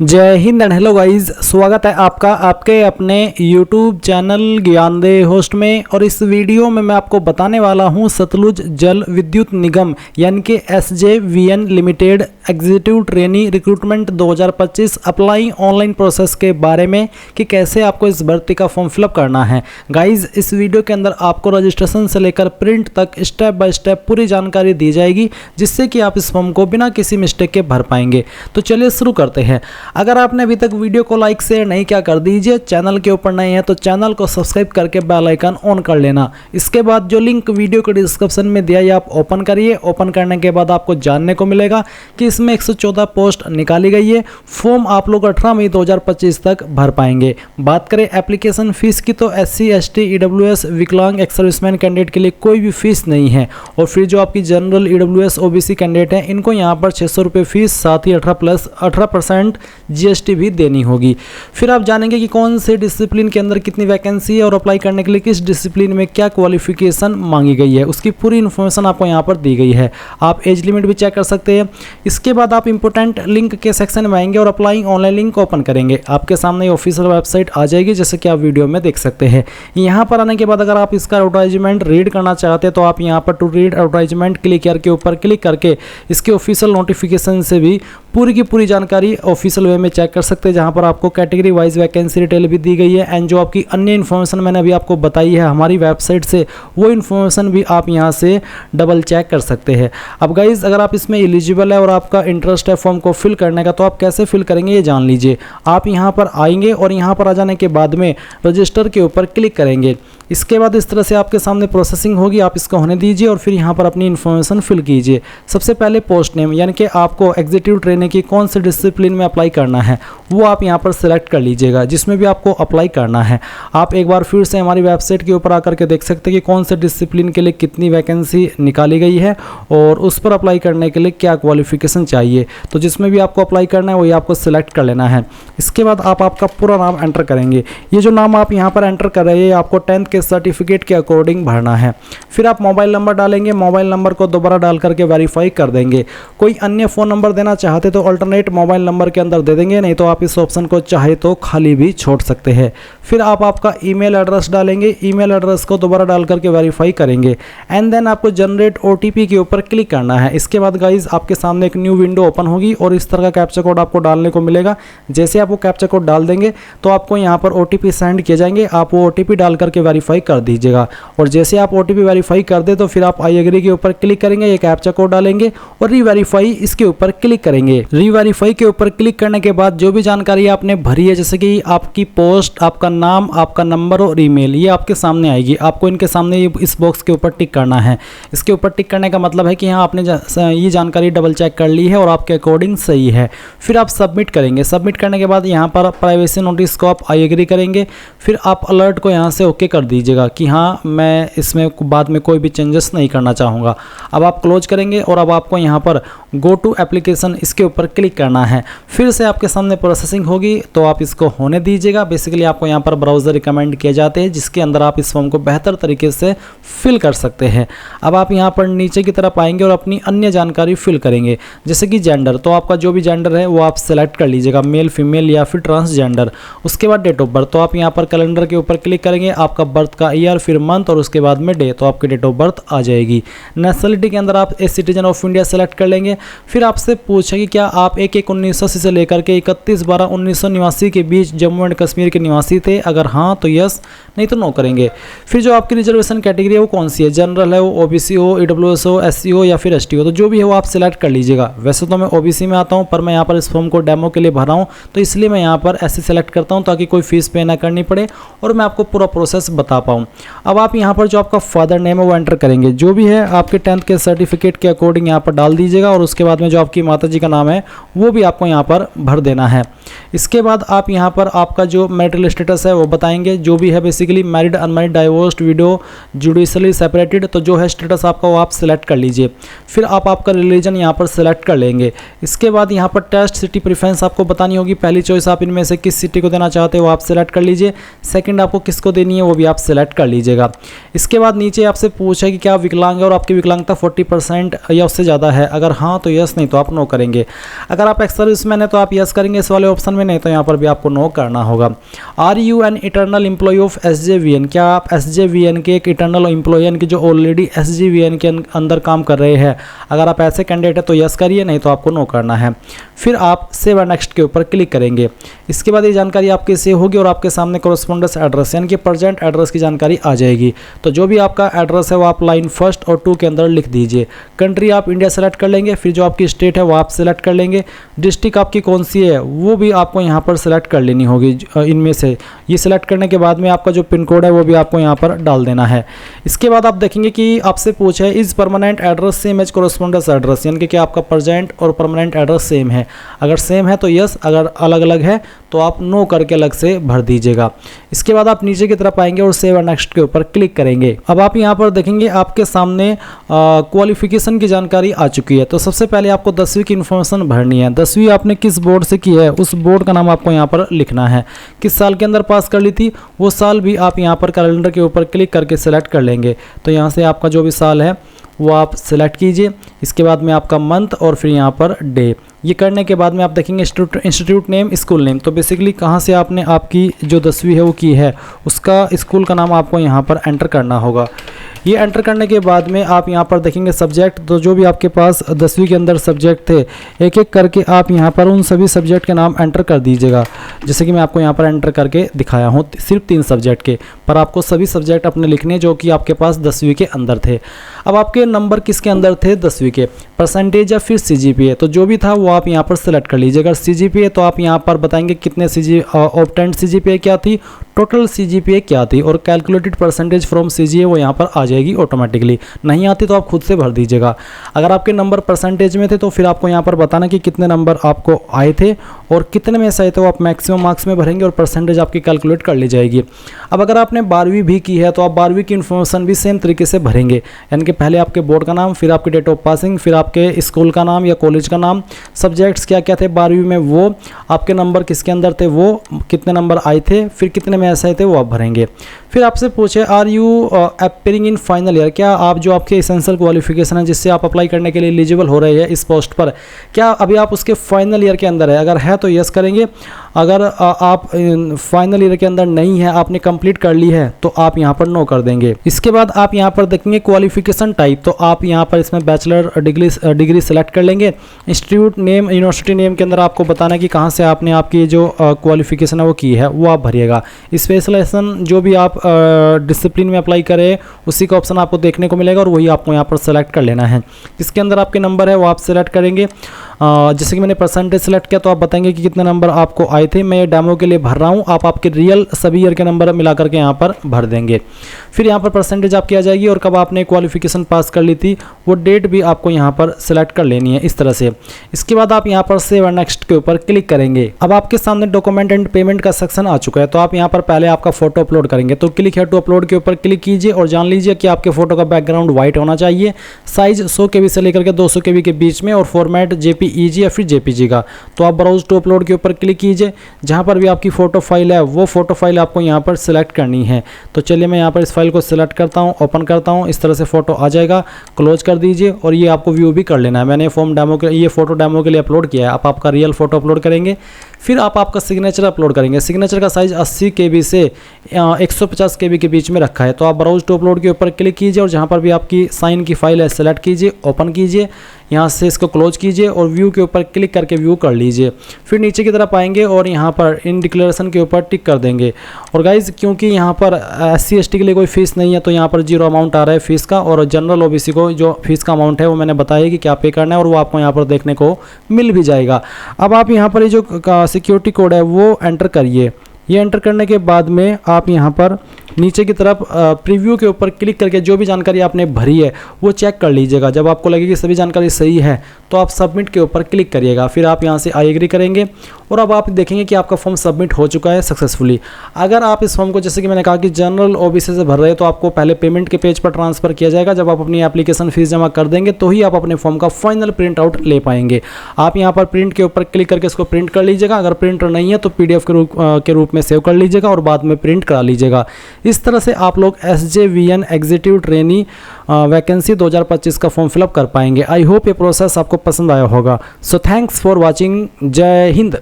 जय Hind and hello guys, स्वागत है आपका आपके अपने YouTube चैनल ज्ञानदेह होस्ट में। और इस वीडियो में मैं आपको बताने वाला हूं सतलुज जल विद्युत निगम यानी कि SJVN limited executive trainee recruitment 2025 apply online process के बारे में कि कैसे आपको इस भर्ती का फॉर्म फिलअप करना है। गाइज, इस वीडियो के अंदर आपको रजिस्ट्रेशन से लेकर प्रिंट तक स्टेप बाय स्टेप पूरी जानकारी दी जाएगी, जिससे कि आप इस फॉर्म को बिना किसी मिस्टेक के भर पाएंगे। तो चलिए शुरू करते हैं। अगर आपने अभी तक वीडियो को लाइक शेयर नहीं किया कर दीजिए, चैनल के ऊपर नए हैं तो चैनल को सब्सक्राइब करके बेल आइकन ऑन कर लेना। इसके बाद जो लिंक वीडियो के डिस्क्रिप्शन में दिया है आप ओपन करिए। ओपन करने के बाद आपको जानने को मिलेगा कि इसमें 114 पोस्ट निकाली गई है। फॉर्म आप लोग 18 मई 2025 तक भर पाएंगे। बात करें एप्लीकेशन फीस की तो SC ST EWS विकलांग एक्स सर्विसमैन कैंडिडेट के लिए कोई भी फीस नहीं है। और फिर जो आपकी जनरल EWS OBC कैंडिडेट हैं इनको यहाँ पर 600 रुपये फीस, साथ ही 18% GST भी देनी होगी। फिर आप जानेंगे कि कौन से डिसिप्लिन के अंदर कितनी वैकेंसी है और अप्लाई करने के लिए किस डिसिप्लिन में क्या क्वालिफिकेशन मांगी गई है, उसकी पूरी इन्फॉर्मेशन आपको यहाँ पर दी गई है। आप एज लिमिट भी चेक कर सकते हैं। इसके बाद आप इंपोर्टेंट लिंक के सेक्शन में आएंगे और अप्लाई ऑनलाइन लिंक ओपन करेंगे। आपके सामने ऑफिशियल वेबसाइट आ जाएगी, जैसे कि आप वीडियो में देख सकते हैं। यहाँ पर आने के बाद अगर आप इसका एडवर्टाइजमेंट रीड करना चाहते हैं तो आप यहाँ पर टू रीड एडवर्टाइजमेंट क्लिक के ऊपर क्लिक करके इसके ऑफिशियल नोटिफिकेशन से भी पूरी की पूरी जानकारी ऑफिशियल वे में चेक कर सकते हैं, जहां पर आपको कैटेगरी वाइज वैकेंसी डिटेल भी दी गई है। एंड जो आपकी अन्य इन्फॉर्मेशन मैंने अभी आपको बताई है हमारी वेबसाइट से, वो इन्फॉर्मेशन भी आप यहां से डबल चेक कर सकते हैं। अब गाइज, अगर आप इसमें एलिजिबल है और आपका इंटरेस्ट है फॉर्म को फिल करने का, तो आप कैसे फिल करेंगे ये जान लीजिए। आप यहाँ पर आएंगे और यहाँ पर आ जाने के बाद में रजिस्टर के ऊपर क्लिक करेंगे। इसके बाद इस तरह से आपके सामने प्रोसेसिंग होगी, आप इसको होने दीजिए और फिर यहाँ पर अपनी इन्फॉर्मेशन फिल कीजिए। सबसे पहले पोस्ट नेम यानी कि आपको एग्जीक्यूटिव ट्रेनिंग की कौन से डिसिप्लिन में अप्लाई करना है वो आप यहाँ पर सिलेक्ट कर लीजिएगा, जिसमें भी आपको अप्लाई करना है। आप एक बार फिर से हमारी वेबसाइट के ऊपर आकर के देख सकते हैं कि कौन से डिसिप्लिन के लिए कितनी वैकेंसी निकाली गई है और उस पर अप्लाई करने के लिए क्या क्वालिफिकेशन चाहिए। तो जिसमें भी आपको अप्लाई करना है वही आपको सिलेक्ट कर लेना है। इसके बाद आप आपका पूरा नाम एंटर करेंगे। ये जो नाम आप यहाँ पर एंटर कर रहे हैं आपको 10th के सर्टिफिकेट के अकॉर्डिंग भरना है। फिर आप मोबाइल नंबर डालेंगे, मोबाइल नंबर को दोबारा डाल करके वेरीफाई कर देंगे। कोई अन्य फ़ोन नंबर देना चाहते तो अल्टरनेट मोबाइल नंबर के अंदर दे देंगे, नहीं तो आप इस ऑप्शन को चाहे तो खाली भी छोड़ सकते हैं। फिर आप आपका ईमेल एड्रेस डालेंगे, ईमेल एड्रेस को दोबारा डाल करके वेरीफाई करेंगे। एंड देन आपको जनरेट OTP के ऊपर क्लिक करना है। इसके बाद गाइज आपके सामने एक न्यू विंडो ओपन होगी और इस तरह का कैप्चा कोड आपको डालने को मिलेगा। जैसे आप वो कैप्चा कोड डाल देंगे तो आपको यहाँ पर OTP सेंड किए जाएंगे। आप वो OTP डाल करके वेरीफाई कर दीजिएगा। और जैसे आप OTP वेरीफाई कर दे तो फिर आप आई एग्री के ऊपर क्लिक करेंगे, ये कैप्चा कोड डालेंगे और रीवेरीफाई इसके ऊपर क्लिक करेंगे। रीवेरीफाई के ऊपर क्लिक करने के बाद जो भी जानकारी आपने भरी है, जैसे कि आपकी पोस्ट, आपका नाम, आपका नंबर और ईमेल, ये आपके सामने आएगी। आपको इनके सामने इस बॉक्स के ऊपर टिक करना है। इसके ऊपर टिक करने का मतलब है कि यहाँ आपने ये जानकारी डबल चेक कर ली है और आपके अकॉर्डिंग सही है। फिर आप सबमिट करेंगे। सबमिट करने के बाद यहाँ पर प्राइवेसी नोटिस को आप आई एग्री करेंगे। फिर आप अलर्ट को यहाँ से ओके कर दीजिएगा कि हाँ, मैं इसमें बाद में कोई भी चेंजेस नहीं करना चाहूँगा। अब आप क्लोज करेंगे और अब आपको यहाँ पर गो टू एप्लीकेशन इसके ऊपर क्लिक करना है। फिर से आपके सामने प्रोसेसिंग होगी तो आप इसको होने दीजिएगा। बेसिकली आपको यहाँ पर ब्राउज़र रिकमेंड किए जाते हैं जिसके अंदर आप इस फॉर्म को बेहतर तरीके से फिल कर सकते हैं। अब आप यहाँ पर नीचे की तरफ आएंगे और अपनी अन्य जानकारी फिल करेंगे, जैसे कि जेंडर। तो आपका जो भी जेंडर है वो आप सेलेक्ट कर लीजिएगा, मेल, फीमेल या फिर ट्रांसजेंडर। उसके बाद डेट ऑफ बर्थ, तो आप यहाँ पर कैलेंडर के ऊपर क्लिक करेंगे, आपका बर्थ का ईयर, फिर मंथ और उसके बाद में डे, तो आपकी डेट ऑफ बर्थ आ जाएगी। नेशनलिटी के अंदर आप a citizen of India select कर लेंगे। फिर आपसे पूछेगी क्या आप 1/1/1980 से लेकर के 31/12/1989 के बीच जम्मू एंड कश्मीर के निवासी थे। अगर हाँ तो यस, नहीं तो नो करेंगे। फिर जो आपकी रिजर्वेशन कैटेगरी है वो कौन सी है, जनरल है, वो OBC हो, EWS हो, SC हो या फिर ST हो, तो जो भी है वो आप सिलेक्ट कर लीजिएगा। वैसे तो मैं OBC में आता हूँ, पर मैं यहाँ पर इस फॉर्म को डेमो के लिए भरा हूँ तो इसलिए मैं यहाँ पर SC सेलेक्ट करता हूँ ताकि कोई फीस पे ना करनी पड़े और मैं आपको पूरा प्रोसेस बता पाऊँ। अब आप यहाँ पर जो आपका फादर नेम है वो एंटर करेंगे, जो भी है आपके 10th के सर्टिफिकेट के अकॉर्डिंग यहाँ पर डाल दीजिएगा। और उसके बाद में जो आपकी माता जी का नाम है वो भी आपको यहाँ पर भर देना है। इसके बाद आप यहाँ पर आपका जो मैरिटल स्टेटस है वो बताएंगे, जो भी है basically married, unmarried, divorced, window, judicially separated, तो जो है स्टेटस आपका वो आप सिलेक्ट कर लीजिए। फिर आप आपका रिलीजन यहाँ पर सिलेक्ट कर लेंगे। इसके बाद यहाँ पर टेस्ट सिटी प्रेफरेंस आपको बतानी होगी। पहली चॉइस आप इनमें से किस सिटी को देना चाहते हो वो आप सिलेक्ट कर लीजिए। सेकंड आपको किसको देनी है वो भी आप सिलेक्ट कर लीजिएगा। इसके बाद नीचे आपसे पूछा कि क्या आप विकलांग है और आपकी विकलांगता 40% या उससे ज़्यादा है, अगर हाँ तो यस, नहीं तो आप नो करेंगे। अगर आप एक्स सर्विसमैन है तो आप यस करेंगे इस वाले ऑप्शन में, नहीं तो यहाँ पर भी आपको नो करना होगा। Are you an internal employee of SJVN, क्या आप SJVN के एक इटर्नल एम्प्लॉय यानी कि जो ऑलरेडी SJVN के अंदर काम कर रहे हैं, अगर आप ऐसे कैंडिडेट है तो यस करिए, नहीं तो आपको नो करना है। फिर आप सेव एंड नेक्स्ट के ऊपर क्लिक करेंगे। इसके बाद ये जानकारी आपके सेव होगी और आपके सामने कॉरेस्पॉन्डेंस एड्रेस यानी कि प्रेजेंट एड्रेस की जानकारी आ जाएगी। तो जो भी आपका एड्रेस है वो आप लाइन फर्स्ट और 2 के अंदर लिख दीजिए। कंट्री आप इंडिया सेलेक्ट कर लेंगे, फिर जो आपकी स्टेट है वो आप सेलेक्ट कर लेंगे। डिस्ट्रिक्ट आपकी कौन सी है वो भी आपको यहाँ पर सेलेक्ट कर लेनी होगी इनमें से। ये सेलेक्ट करने के बाद में आपका जो पिन कोड है वो भी आपको यहाँ पर डाल देना है। इसके बाद आप देखेंगे कि आपसे पूछा है is permanent address same as correspondence address, यानी कि आपका प्रेजेंट और परमानेंट एड्रेस सेम है। अगर सेम है तो यस, अगर अलग अलग है तो आप नो करके अलग से भर दीजिएगा। इसके बाद आप नीचे की तरफ आएंगे और सेव एंड नेक्स्ट के ऊपर क्लिक करेंगे। अब आप यहाँ पर देखेंगे आपके सामने क्वालिफिकेशन की जानकारी आ चुकी है। तो सबसे पहले आपको 10वीं की इन्फॉर्मेशन भरनी है। 10वीं आपने किस बोर्ड से की है उस बोर्ड का नाम आपको यहाँ पर लिखना है। किस साल के अंदर पास कर ली थी वो साल भी आप यहाँ पर कैलेंडर के ऊपर क्लिक करके सेलेक्ट कर लेंगे। तो यहाँ से आपका जो भी साल है वो आप सेलेक्ट कीजिए। इसके बाद में आपका मंथ और फिर यहाँ पर डे। ये करने के बाद में आप देखेंगे इंस्टीट्यूट नेम, स्कूल नेम। तो बेसिकली कहाँ से आपने आपकी जो 10वीं है वो की है उसका स्कूल का नाम आपको यहाँ पर एंटर करना होगा। ये एंटर करने के बाद में आप यहाँ पर देखेंगे सब्जेक्ट, तो जो भी आपके पास 10वीं के अंदर सब्जेक्ट थे एक एक करके आप यहाँ पर उन सभी सब्जेक्ट के नाम एंटर कर दीजिएगा। जैसे कि मैं आपको यहाँ पर एंटर करके दिखाया हूँ सिर्फ 3 सब्जेक्ट के, पर आपको सभी सब्जेक्ट अपने लिखने जो कि आपके पास 10वीं के अंदर थे। अब आपके नंबर किसके अंदर थे 10वीं के, परसेंटेज या फिर CGPA, तो जो भी था वो आप यहाँ पर सेलेक्ट कर लीजिए। अगर CGPA तो आप यहाँ पर बताएंगे कितने ऑब्टेंड CGPA क्या थी, टोटल CGPA क्या थी, और कैलकुलेटेड परसेंटेज फ्रॉम CGA वो यहाँ पर आ जाएगी ऑटोमेटिकली। नहीं आती तो आप खुद से भर दीजिएगा। अगर आपके नंबर परसेंटेज में थे तो फिर आपको यहाँ पर बताना कि कितने नंबर आपको आए थे और कितने में से आए थे वो आप मैक्सिमम मार्क्स में भरेंगे और परसेंटेज आपकी कैलकुलेट कर ली जाएगी। अब अगर आपने 12वीं भी की है तो आप 12वीं की इन्फॉर्मेशन भी सेम तरीके से भरेंगे, यानी कि पहले आपके बोर्ड का नाम, फिर आपकी डेट ऑफ पासिंग, फिर आपके स्कूल का नाम या कॉलेज का नाम, सब्जेक्ट्स क्या क्या थे 12वीं में वो, आपके नंबर किसके अंदर थे वो, कितने नंबर आए थे, फिर कितने में ऐसे आए थे वो आप भरेंगे। फिर आपसे पूछे are you appearing in final year, क्या आप जो आपके एसेंशियल क्वालिफिकेशन है जिससे आप अप्लाई करने के लिए एलिजिबल हो रहे हैं इस पोस्ट पर, क्या अभी आप उसके फाइनल ईयर के अंदर है? अगर है तो यस करेंगे। अगर आप फाइनल ईयर के अंदर नहीं है, आपने कंप्लीट कर ली है, तो आप यहाँ पर नो कर देंगे। इसके बाद आप यहाँ पर देखेंगे क्वालिफिकेशन टाइप, तो आप यहाँ पर इसमें बैचलर डिग्री सेलेक्ट कर लेंगे। इंस्टीट्यूट नेम, यूनिवर्सिटी नेम के अंदर आपको बताना कि कहाँ से आपने आपकी जो क्वालिफिकेशन है वो की है वो आप भरिएगा। स्पेशलाइजेशन जो भी आप डिसिप्लिन में अप्लाई करें उसी का ऑप्शन आपको देखने को मिलेगा और वही आपको यहाँ पर सेलेक्ट कर लेना है। इसके अंदर आपके नंबर है वो आप सेलेक्ट करेंगे। जैसे कि मैंने परसेंटेज सेलेक्ट किया तो आप बताएंगे कि कितने नंबर आपको आए थे। मैं ये डेमो के लिए भर रहा हूँ, आप आपके रियल सभी ईयर के नंबर मिला करके यहाँ पर भर देंगे। फिर यहाँ पर परसेंटेज आपकी आ जाएगी और कब आपने क्वालिफिकेशन पास कर ली थी वो डेट भी आपको यहाँ पर सेलेक्ट कर लेनी है इस तरह से। इसके बाद आप यहाँ पर सेव एंड नेक्स्ट के ऊपर क्लिक करेंगे। अब आपके सामने डॉक्यूमेंट एंड पेमेंट का सेक्शन आ चुका है, तो आप यहाँ पर पहले आपका फोटो अपलोड करेंगे। तो क्लिक है टू अपलोड के ऊपर क्लिक कीजिए और जान लीजिए कि आपके फोटो का बैकग्राउंड व्हाइट होना चाहिए, साइज 100 KB से लेकर के 200 KB के बीच में, और फॉर्मेट JPEG या फिर JPG का। तो आप ब्राउज टू अपलोड के ऊपर क्लिक कीजिए। जहाँ पर भी आपकी फोटो फाइल है वो फोटो फाइल आपको यहाँ पर सिलेक्ट करनी है। तो चलिए मैं यहाँ पर इस फाइल को सिलेक्ट करता हूँ, ओपन करता हूँ। इस तरह से फोटो आ जाएगा, क्लोज कर दीजिए और ये आपको व्यू भी कर लेना है। मैंने ये फोटो डेमो के लिए अपलोड किया है। आप आपका रियल फोटो अपलोड करेंगे, फिर आप आपका सिग्नेचर अपलोड करेंगे। सिग्नेचर का साइज 80 KB से 150 KB के बीच में रखा है। तो आप ब्राउज टू अपलोड के ऊपर क्लिक कीजिए और जहाँ पर भी आपकी साइन की फाइल है सेलेक्ट कीजिए, ओपन कीजिए, यहाँ से इसको क्लोज कीजिए और व्यू के ऊपर क्लिक करके व्यू कर लीजिए। फिर नीचे की तरफ आएंगे और यहाँ पर इन डिक्लेरेशन के ऊपर टिक कर देंगे। और गाइज क्योंकि यहाँ पर SC ST के लिए कोई फीस नहीं है तो यहाँ पर 0 अमाउंट आ रहा है फीस का, और जनरल OBC को जो फीस का अमाउंट है वो मैंने बताया कि क्या पे करना है और वो आपको यहाँ पर देखने को मिल भी जाएगा। अब आप यहाँ पर ये जो सिक्योरिटी कोड है वो एंटर करिए। ये एंटर करने के बाद में आप यहाँ पर नीचे की तरफ प्रीव्यू के ऊपर क्लिक करके जो भी जानकारी आपने भरी है वो चेक कर लीजिएगा। जब आपको लगे कि सभी जानकारी सही है तो आप सबमिट के ऊपर क्लिक करिएगा। फिर आप यहाँ से आई एग्री करेंगे और अब आप देखेंगे कि आपका फॉर्म सबमिट हो चुका है सक्सेसफुली। अगर आप इस फॉर्म को, जैसे कि मैंने कहा कि जनरल OBC से भर रहे हैं, तो आपको पहले पेमेंट के पेज पर ट्रांसफर किया जाएगा। जब आप अपनी एप्लीकेशन फीस जमा कर देंगे तो ही आप अपने फॉर्म का फाइनल प्रिंट आउट ले पाएंगे। आप यहाँ पर प्रिंट के ऊपर क्लिक करके इसको प्रिंट कर लीजिएगा। अगर प्रिंटर नहीं है तो PDF के रूप नोटबुक में सेव कर लीजिएगा और बाद में प्रिंट करा लीजिएगा। इस तरह से आप लोग SJVN एग्जीक्यूटिव ट्रेनी वैकेंसी 2025 का फॉर्म फिलअप कर पाएंगे। आई होप ये प्रोसेस आपको पसंद आया होगा। So thanks for watching. जय हिंद।